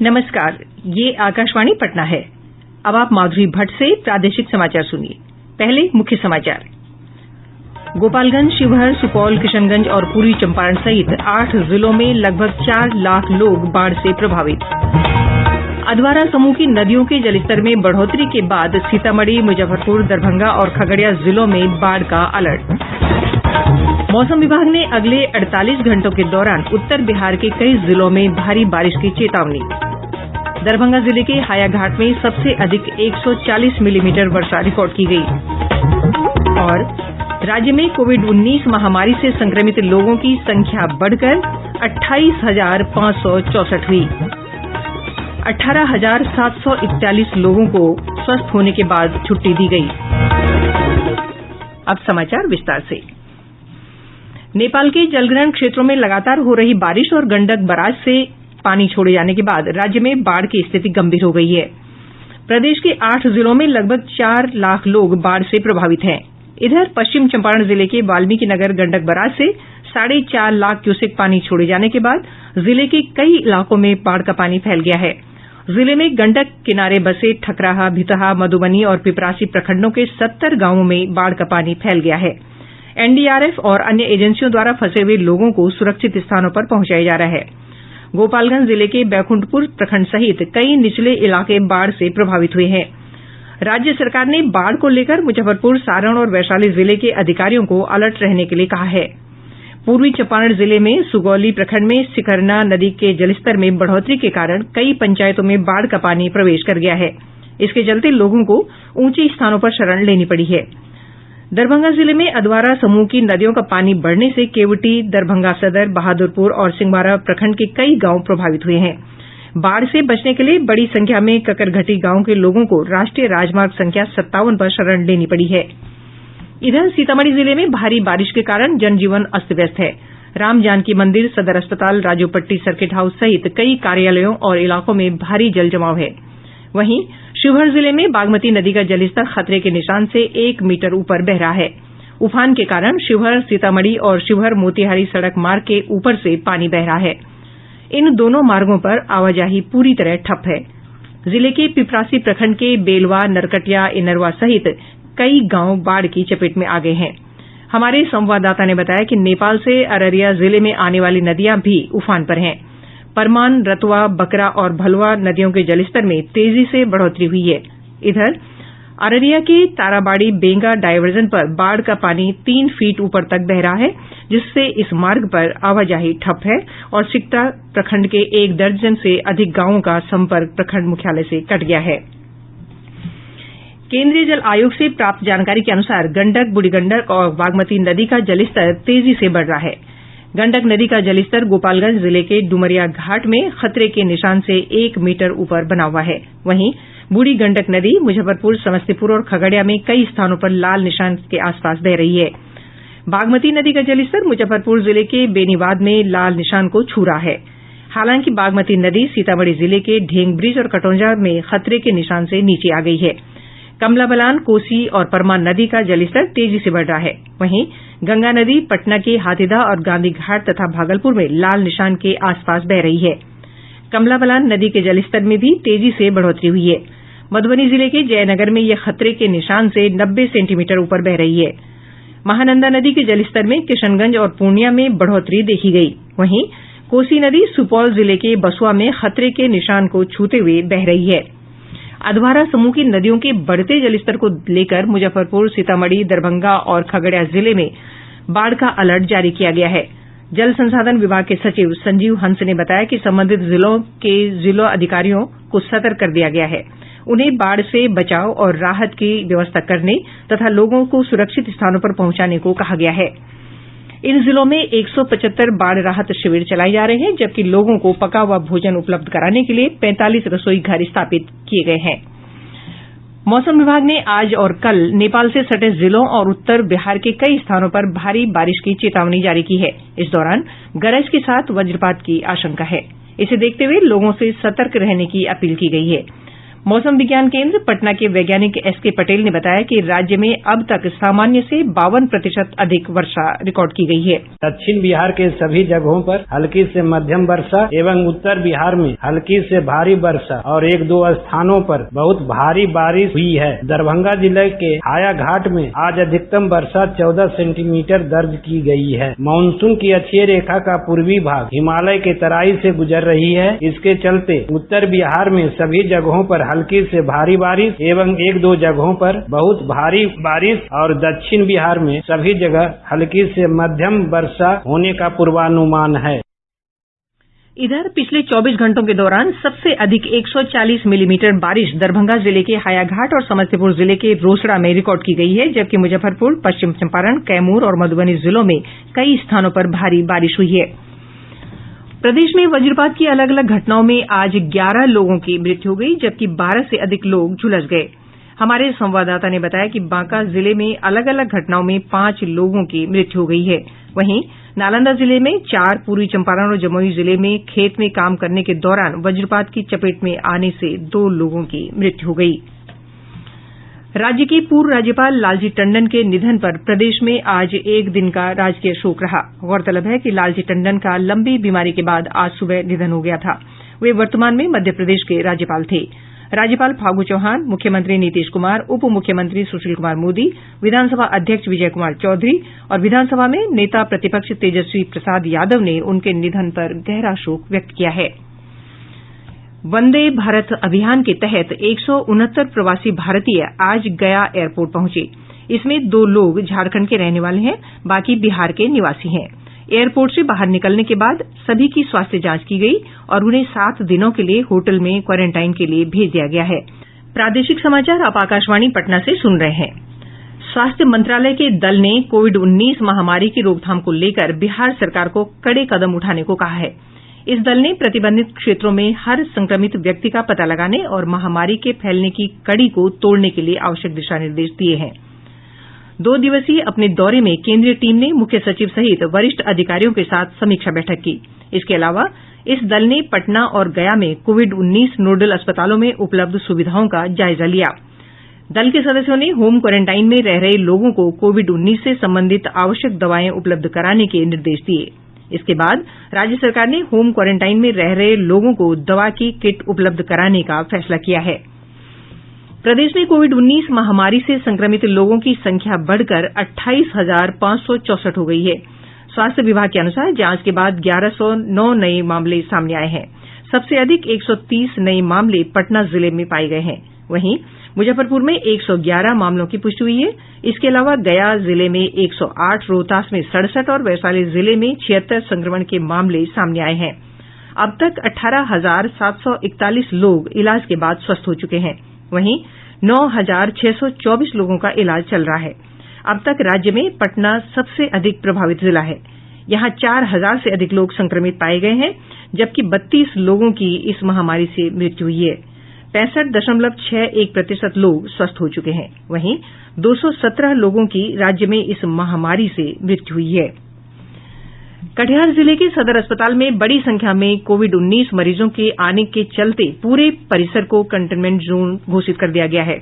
नमस्कार, ये आकाशवाणी पटना है। अब आप माधुरी भट्ट से प्रादेशिक समाचार सुनिए। पहले मुख्य समाचार। गोपालगंज, शिवहर, सुपौल, किशनगंज और पूर्वी चंपारण सहित 8 जिलों में लगभग 4 लाख लोग बाढ़ से प्रभावित। अधवारा समूह की नदियों के जलस्तर में बढ़ोतरी के बाद सीतामढ़ी, मुजफ्फरपुर, दरभंगा और खगड़िया जिलों में बाढ़ का अलर्ट। मौसम विभाग ने अगले 48 घंटों के दौरान उत्तर बिहार के कई जिलों में भारी बारिश की चेतावनी। दरभंगा जिले के हायाघाट में सबसे अधिक 140 मिलीमीटर वर्षा रिकॉर्ड की गई। और राज्य में कोविड-19 महामारी से संक्रमित लोगों की संख्या बढ़कर 28,564 हुई। 18,741 लोगों को स्वस्थ होने के बाद छुट्टी दी गई। अब समाचार विस्तार से। नेपाल के जलग्रहण क्षेत्रों में लगातार हो रही बारिश और गंडक बराज से पानी छोड़े जाने के बाद राज्य में बाढ़ की स्थिति गंभीर हो गई है। प्रदेश के 8 जिलों में लगभग 4 लाख लोग बाढ़ से प्रभावित हैं। इधर पश्चिम चंपारण जिले के वाल्मीकिनगर गंडक बराज से 4.5 लाख क्यूसेक पानी छोड़े जाने के बाद जिले के कई इलाकों में बाढ़ का पानी फैल गया है। जिले में गंडक किनारे बसे ठकराहा, भितहा, मधुबनी और पिपरासी प्रखंडों के 70 गांवों में बाढ़ का पानी फैल गया है। एनडीआरएफ और अन्य एजेंसियों द्वारा फंसे हुए लोगों को सुरक्षित स्थानों पर पहुंचाया जा रहा है। गोपालगंज जिले के बैकुंठपुर प्रखंड सहित कई निचले इलाके बाढ़ से प्रभावित हुए हैं। राज्य सरकार ने बाढ़ को लेकर मुजफ्फरपुर, सारण और वैशाली जिले के अधिकारियों को अलर्ट रहने के लिए कहा है। पूर्वी चंपारण जिले में सुगौली प्रखंड में सिकरना नदी के जलस्तर में बढ़ोतरी के कारण कई पंचायतों में बाढ़ का पानी प्रवेश कर गया है। इसके चलते लोगों को ऊंचे स्थानों पर शरण लेनी पड़ी है। दरभंगा जिले में अधवारा समूह की नदियों का पानी बढ़ने से केवटी, दरभंगा सदर, बहादुरपुर और सिंहवाड़ा प्रखंड के कई गांव प्रभावित हुए हैं। बाढ़ से बचने के लिए बड़ी संख्या में ककरघटी गांव के लोगों को राष्ट्रीय राजमार्ग संख्या 57 पर शरण लेनी पड़ी है। इधर सीतामढ़ी जिले में भारी बारिश के कारण जनजीवन अस्त व्यस्त है। राम जानकी मंदिर, सदर अस्पताल, राजोपट्टी सर्किट हाउस सहित कई कार्यालयों और इलाकों में भारी जल जमाव है। वहीं शिवहर जिले में बागमती नदी का जलस्तर खतरे के निशान से 1 मीटर ऊपर बह रहा है। उफान के कारण शिवहर सीतामढ़ी और शिवहर मोतिहारी सड़क मार्ग के ऊपर से पानी बह रहा है। इन दोनों मार्गों पर आवाजाही पूरी तरह ठप है। जिले के पिपरासी प्रखंड के बेलवा, नरकटिया, इनरवा सहित कई गांव बाढ़ की चपेट में आ गए हैं। हमारे संवाददाता ने बताया कि नेपाल से अररिया जिले में आने वाली नदियां भी उफान पर हैं। परमान, रतवा, बकरा और भलुआ नदियों के जलस्तर में तेजी से बढ़ोतरी हुई है। इधर अररिया के ताराबाड़ी बेंगा डायवर्जन पर बाढ़ का पानी 3 फीट ऊपर तक बह रहा है, जिससे इस मार्ग पर आवाजाही ठप है और सिकटा प्रखंड के 1 दर्जन से अधिक गांवों का संपर्क प्रखंड मुख्यालय से कट गया है। केंद्रीय जल आयोग से प्राप्त जानकारी के अनुसार गंडक, बूढ़ी गंडक और बागमती नदी का जलस्तर तेजी से बढ़ रहा है। गंडक नदी का जलस्तर गोपालगंज जिले के डुमरिया घाट में खतरे के निशान से 1 मीटर ऊपर बना हुआ है। वहीं बूढ़ी गंडक नदी मुजफ्फरपुर, समस्तीपुर और खगड़िया में कई स्थानों पर लाल निशान के आसपास बह रही है। बागमती नदी का जलस्तर मुजफ्फरपुर जिले के बेनीबाद में लाल निशान को छू रहा है। हालांकि बागमती नदी सीतामढ़ी जिले के ढेंग ब्रिज और कटौंझा में खतरे के निशान से नीचे आ गई है। कमला बलान, कोसी और परमान नदी का जलस्तर तेजी से बढ़ रहा है। वहीं गंगा नदी पटना के हाथीदह और गांधी घाट तथा भागलपुर में लाल निशान के आसपास बह रही है। कमला बलान नदी के जलस्तर में भी तेजी से बढ़ोतरी हुई है। मधुबनी जिले के जयनगर में यह खतरे के निशान से 90 सेंटीमीटर ऊपर बह रही है। महानंदा नदी के जलस्तर में किशनगंज और पूर्णिया में बढ़ोतरी देखी गई। वहीं कोसी नदी सुपौल जिले के बसुआ में खतरे के निशान को छूते हुए बह रही है। अधवारा समूह की नदियों के बढ़ते जलस्तर को लेकर मुजफ्फरपुर, सीतामढ़ी, दरभंगा और खगड़िया जिले में बाढ़ का अलर्ट जारी किया गया है। जल संसाधन विभाग के सचिव संजीव हंस ने बताया कि संबंधित जिलों के जिला अधिकारियों को सतर्क कर दिया गया है। उन्हें बाढ़ से बचाव और राहत की व्यवस्था करने तथा लोगों को सुरक्षित स्थानों पर पहुंचाने को कहा गया है। इन जिलों में 175 बाढ़ राहत शिविर चलाए जा रहे हैं, जबकि लोगों को पका हुआ भोजन उपलब्ध कराने के लिए 45 रसोई घर स्थापित किए गए हैं। मौसम विभाग ने आज और कल नेपाल से सटे जिलों और उत्तर बिहार के कई स्थानों पर भारी बारिश की चेतावनी जारी की है। इस दौरान गरज के साथ वज्रपात की आशंका है। इसे देखते हुए लोगों से सतर्क रहने की अपील की गई है। मौसम विज्ञान केंद्र पटना के वैज्ञानिक एसके पटेल ने बताया कि राज्य में अब तक सामान्य से 52% अधिक वर्षा रिकॉर्ड की गई है। दक्षिण बिहार के सभी जगहों पर हल्की से मध्यम वर्षा एवं उत्तर बिहार में हल्की से भारी वर्षा और 1-2 स्थानों पर बहुत भारी बारिश हुई है। दरभंगा जिले के हाया घाट में आज अधिकतम वर्षा 14 सेंटीमीटर दर्ज की गई है। मानसून की अक्षीय रेखा का पूर्वी भाग हिमालय के तराई से गुजर रही है। इसके चलते उत्तर बिहार में सभी जगहों पर हल्की से भारी बारिश एवं 1-2 जगहों पर बहुत भारी बारिश और दक्षिण बिहार में सभी जगह हल्की से मध्यम वर्षा होने का पूर्वानुमान है। इधर पिछले 24 घंटों के दौरान सबसे अधिक 140 मिलीमीटर बारिश दरभंगा जिले के हायाघाट और समस्तीपुर जिले के रोसड़ा में रिकॉर्ड की गई है, जबकि मुजफ्फरपुर, पश्चिम चंपारण, कैमूर और मधुबनी जिलों में कई स्थानों पर भारी बारिश हुई है। प्रदेश में वज्रपात की अलग अलग घटनाओं में आज 11 लोगों की मृत्यु हो गई, जबकि 12 से अधिक लोग झुलस गए। हमारे संवाददाता ने बताया कि बांका जिले में अलग अलग घटनाओं में 5 लोगों की मृत्यु हो गई है। वहीं नालंदा जिले में 4, पूर्वी चंपारण और जमुई जिले में खेत में काम करने के दौरान वज्रपात की चपेट में आने से 2 लोगों की मृत्यु हो गई। राज्य के पूर्व राज्यपाल लालजी टंडन के निधन पर प्रदेश में आज एक दिन का राजकीय शोक रहा। गौरतलब है कि लालजी टंडन का लंबी बीमारी के बाद आज सुबह निधन हो गया था। वे वर्तमान में मध्य प्रदेश के राज्यपाल थे। राज्यपाल फागू चौहान, मुख्यमंत्री नीतीश कुमार, उप मुख्यमंत्री सुशील कुमार मोदी, विधानसभा अध्यक्ष विजय कुमार चौधरी और विधानसभा में नेता प्रतिपक्ष तेजस्वी प्रसाद यादव ने उनके निधन पर गहरा शोक व्यक्त किया है। वंदे भारत अभियान के तहत 169 प्रवासी भारतीय आज गया एयरपोर्ट पहुंचे। इसमें 2 लोग झारखंड के रहने वाले हैं, बाकी बिहार के निवासी हैं। एयरपोर्ट से बाहर निकलने के बाद सभी की स्वास्थ्य जांच की गई और उन्हें 7 दिनों के लिए होटल में क्वारंटाइन के लिए भेज दिया गया है। प्रादेशिक समाचार आप आकाशवाणी पटना से सुन रहे हैं। स्वास्थ्य मंत्रालय के दल ने कोविड-19 महामारी की रोकथाम को लेकर बिहार सरकार को कड़े कदम उठाने को कहा है। इस दल ने प्रतिबंधित क्षेत्रों में हर संक्रमित व्यक्ति का पता लगाने और महामारी के फैलने की कड़ी को तोड़ने के लिए आवश्यक दिशा निर्देश दिए हैं। 2 दिवसीय अपने दौरे में केंद्रीय टीम ने मुख्य सचिव सहित वरिष्ठ अधिकारियों के साथ समीक्षा बैठक की। इसके अलावा इस दल ने पटना और गया में कोविड-19 नोडल अस्पतालों में उपलब्ध सुविधाओं का जायजा लिया। दल के सदस्यों ने होम क्वारंटाइन में रह रहे लोगों को कोविड-19 से संबंधित आवश्यक दवाएं उपलब्ध कराने के निर्देश दिए। इसके बाद राज्य सरकार ने होम क्वारंटाइन में रह रहे लोगों को दवा की किट उपलब्ध कराने का फैसला किया है। प्रदेश में कोविड-19 महामारी से संक्रमित लोगों की संख्या बढ़कर 28,564 हो गई है। स्वास्थ्य विभाग के अनुसार जांच के बाद 1109 नए मामले सामने आए हैं। सबसे अधिक 130 नए मामले पटना जिले में पाए गए हैं। वहीं मुजफ्फरपुर में 111 मामलों की पुष्टि हुई है। इसके अलावा गया जिले में 108, रोहतास में 67 और वैशाली जिले में 76 संक्रमण के मामले सामने आए हैं। अब तक 18,741 लोग इलाज के बाद स्वस्थ हो चुके हैं। वहीं 9,624 लोगों का इलाज चल रहा है। अब तक राज्य में पटना सबसे अधिक प्रभावित जिला है। यहां 4,000 से अधिक लोग संक्रमित पाए गए हैं, जबकि 32 लोगों की इस महामारी से मृत्यु हुई है। 65.61% लोग स्वस्थ हो चुके हैं। वहीं 217 लोगों की राज्य में इस महामारी से मृत्यु हुई है। कटिहार जिले के सदर अस्पताल में बड़ी संख्या में कोविड-19 मरीजों के आने के चलते पूरे परिसर को कंटेनमेंट जोन घोषित कर दिया गया है।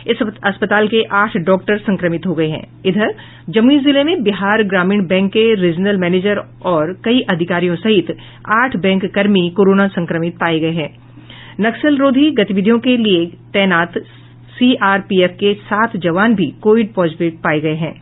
इस अस्पताल के 8 डॉक्टर संक्रमित हो गए हैं। इधर जमुई जिले में बिहार ग्रामीण बैंक के रीजनल मैनेजर और कई अधिकारियों सहित 8 बैंक कर्मी कोरोना संक्रमित पाए गए हैं। नक्सल रोधी गतिविधियों के लिए तैनात सीआरपीएफ के 7 जवान भी कोविड पॉजिटिव पाए गए हैं।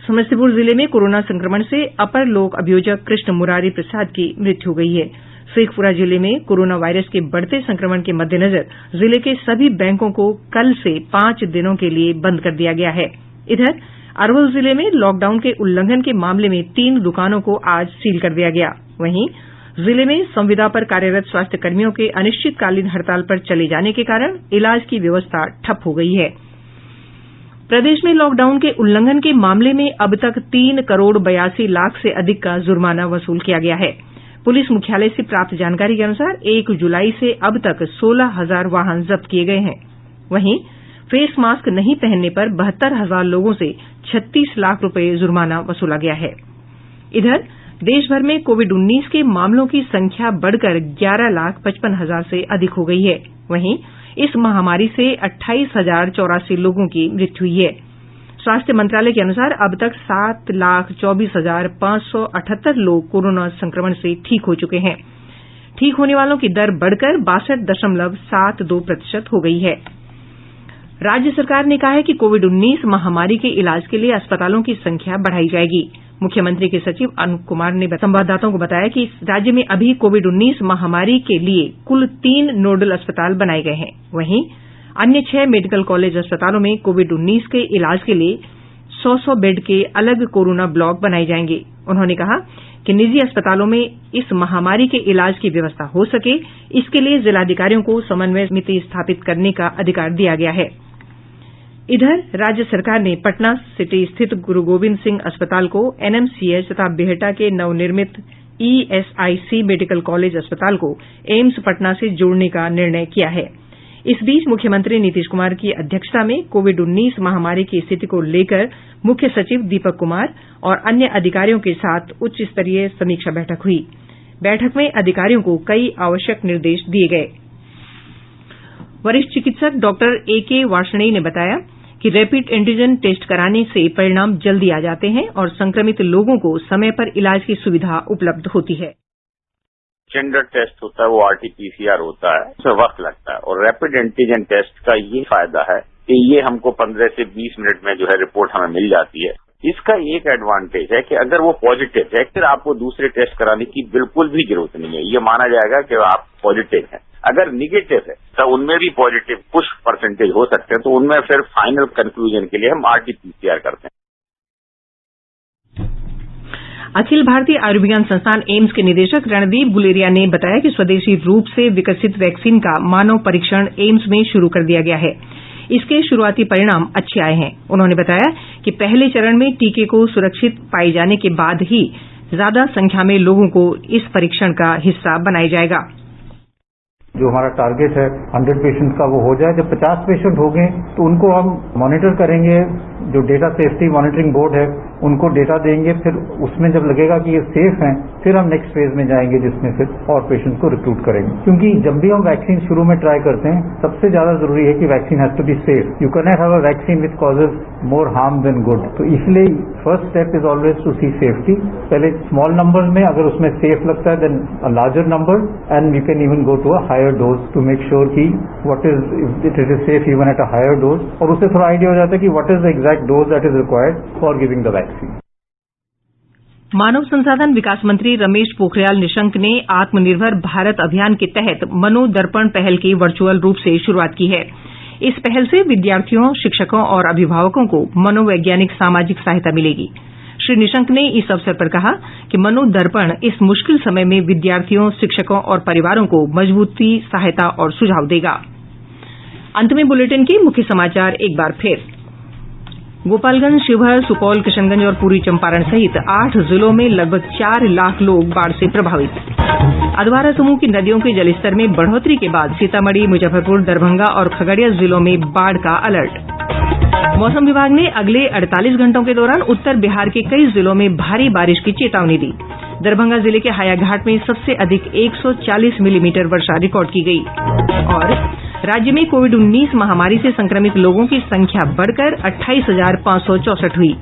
समस्तीपुर जिले में कोरोना संक्रमण से अपर लोक अभियोजक कृष्ण मुरारी प्रसाद की मृत्यु हो गई है। शेखपुरा जिले में कोरोना वायरस के बढ़ते संक्रमण के मद्देनजर जिले के सभी बैंकों को कल से 5 दिनों के लिए बंद कर दिया गया है। इधर अरवल जिले में लॉकडाउन के उल्लंघन के मामले में 3 दुकानों को आज सील कर दिया गया। वहीं जिले में संविदा पर कार्यरत स्वास्थ्य कर्मियों के अनिश्चितकालीन हड़ताल पर चले जाने के कारण इलाज की व्यवस्था ठप हो गई है। प्रदेश में लॉकडाउन के उल्लंघन के मामले में अब तक 3 करोड़ 82 लाख से अधिक का जुर्माना वसूल किया गया है। पुलिस मुख्यालय से प्राप्त जानकारी के अनुसार 1 जुलाई से अब तक 16,000 वाहन जब्त किए गए हैं। वहीं फेस मास्क नहीं पहनने पर 72,000 लोगों से 36 लाख रुपए जुर्माना वसूला गया है। इधर देश भर में कोविड-19 के मामलों की संख्या बढ़कर 11,55,000 से अधिक हो गई है। वहीं इस महामारी से 28,084 लोगों की मृत्यु हुई है। स्वास्थ्य मंत्रालय के अनुसार अब तक 7,24,578 लोग कोरोना संक्रमण से ठीक हो चुके हैं। ठीक होने वालों की दर बढ़कर 62.72% हो गई है। राज्य सरकार ने कहा है कि कोविड-19 महामारी के इलाज के लिए अस्पतालों की संख्या बढ़ाई जाएगी। मुख्यमंत्री के सचिव अनूप कुमार ने संवाददाताओं को बताया कि राज्य में अभी कोविड-19 महामारी के लिए कुल 3 नोडल अस्पताल बनाए गए हैं। वहीं अन्य 6 मेडिकल कॉलेज अस्पतालों में कोविड-19 के इलाज के लिए 100 बेड के अलग कोरोना ब्लॉक बनाए जाएंगे। उन्होंने कहा कि निजी अस्पतालों में इस महामारी के इलाज की व्यवस्था हो सके, इसके लिए जिलाधिकारियों को समन्वय समिति स्थापित करने का अधिकार दिया गया है। इधर राज्य सरकार ने पटना सिटी स्थित गुरु गोविंद सिंह अस्पताल को एनएमसीएच तथा बिहटा के नवनिर्मित ईएसआईसी मेडिकल कॉलेज अस्पताल को एम्स पटना से जोड़ने का निर्णय किया है। इस बीच मुख्यमंत्री नीतीश कुमार की अध्यक्षता में कोविड-19 महामारी की स्थिति को लेकर मुख्य सचिव दीपक कुमार और अन्य अधिकारियों के साथ उच्च स्तरीय समीक्षा बैठक हुई। बैठक में अधिकारियों को कई आवश्यक निर्देश दिए गए। वरिष्ठ चिकित्सक डॉक्टर एके वार्ष्णेय ने बताया कि रैपिड एंटीजन टेस्ट कराने से परिणाम जल्दी आ जाते हैं और संक्रमित लोगों को समय पर इलाज की सुविधा उपलब्ध होती है। स्टैंडर्ड टेस्ट होता है वो आरटीपीसीआर होता है, उसमें वक्त लगता है, और रैपिड एंटीजन टेस्ट का ये फायदा है कि ये हमको 15 से 20 मिनट में जो है रिपोर्ट हमें मिल जाती है। इसका एक एडवांटेज है कि अगर वो पॉजिटिव है फिर आपको दूसरे टेस्ट कराने की बिल्कुल भी जरूरत नहीं है। ये माना जाएगा कि आप पॉजिटिव हैं। अगर निगेटिव है तो उनमें भी पॉजिटिव कुछ परसेंटेज हो सकते हैं, तो उनमें फिर फाइनल कंक्लूजन के लिए हम आरटीपीसीआर करते हैं। अखिल भारतीय आयुर्विज्ञान संस्थान एम्स के निदेशक रणदीप गुलेरिया ने बताया कि स्वदेशी रूप से विकसित वैक्सीन का मानव परीक्षण एम्स में शुरू कर दिया गया है। इसके शुरुआती परिणाम अच्छे आए हैं। उन्होंने बताया कि पहले चरण में टीके को सुरक्षित पाए जाने के बाद ही ज्यादा संख्या में लोगों को इस परीक्षण का हिस्सा बनाया जाएगा। जो हमारा टारगेट है 100 पेशेंट का वो हो जाए। जब 50 पेशेंट हो गए तो उनको हम मॉनिटर करेंगे। जो डेटा सेफ्टी मॉनिटरिंग बोर्ड है उनको डेटा देंगे, फिर उसमें जब लगेगा कि ये सेफ हैं फिर हम नेक्स्ट फेज में जाएंगे जिसमें फिर और पेशेंट को रिक्रूट करेंगे। क्योंकि जब भी हम वैक्सीन शुरू में ट्राई करते हैं सबसे ज्यादा जरूरी है कि vaccine has to be safe. You can not have a vaccine which causes more harm than good. तो इसलिए first step is always to see safety. पहले स्मॉल नंबर्स में अगर उसमें सेफ लगता है then a larger number and you can even go to a higher dose to make sure कि what is it is safe even at a higher dose. और उससे थोड़ा आइडिया हो जाता है कि what is the exact dose that is required for giving the vaccine. मानव संसाधन विकास मंत्री रमेश पोखरियाल निशंक ने आत्मनिर्भर भारत अभियान के तहत मनोदर्पण पहल की वर्चुअल रूप से शुरुआत की है। इस पहल से विद्यार्थियों, शिक्षकों और अभिभावकों को मनोवैज्ञानिक सामाजिक सहायता मिलेगी। श्री निशंक ने इस अवसर पर कहा कि मनोदर्पण इस मुश्किल समय में विद्यार्थियों, शिक्षकों और परिवारों को मजबूती, सहायता और सुझाव देगा। अंत में बुलेटिन के मुख्य समाचार एक बार फिर। गोपालगंज, शिवहर, सुपौल, किशनगंज और पूर्वी चंपारण सहित 8 जिलों में लगभग 4 लाख लोग बाढ़ से प्रभावित। अधवारा समूह की नदियों के जलस्तर में बढ़ोतरी के बाद सीतामढ़ी, मुजफ्फरपुर, दरभंगा और खगड़िया जिलों में बाढ़ का अलर्ट। मौसम विभाग ने अगले 48 घंटों के दौरान उत्तर बिहार के कई जिलों में भारी बारिश की चेतावनी दी। दरभंगा जिले के हायाघाट में सबसे अधिक 140 मिलीमीटर वर्षा रिकॉर्ड की गई। और राज्य में कोविड-19 महामारी से संक्रमित लोगों की संख्या बढ़कर 28,564 हुई।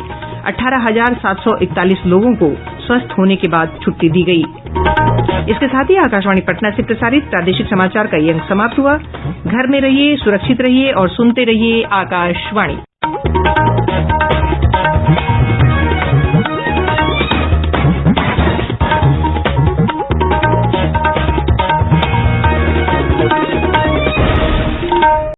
18,741 लोगों को स्वस्थ होने के बाद छुट्टी दी गई। इसके साथ ही आकाशवाणी पटना से प्रसारित प्रादेशिक समाचार का ये अंक समाप्त हुआ। घर में रहिए, सुरक्षित रहिए और सुनते रहिए आकाशवाणी।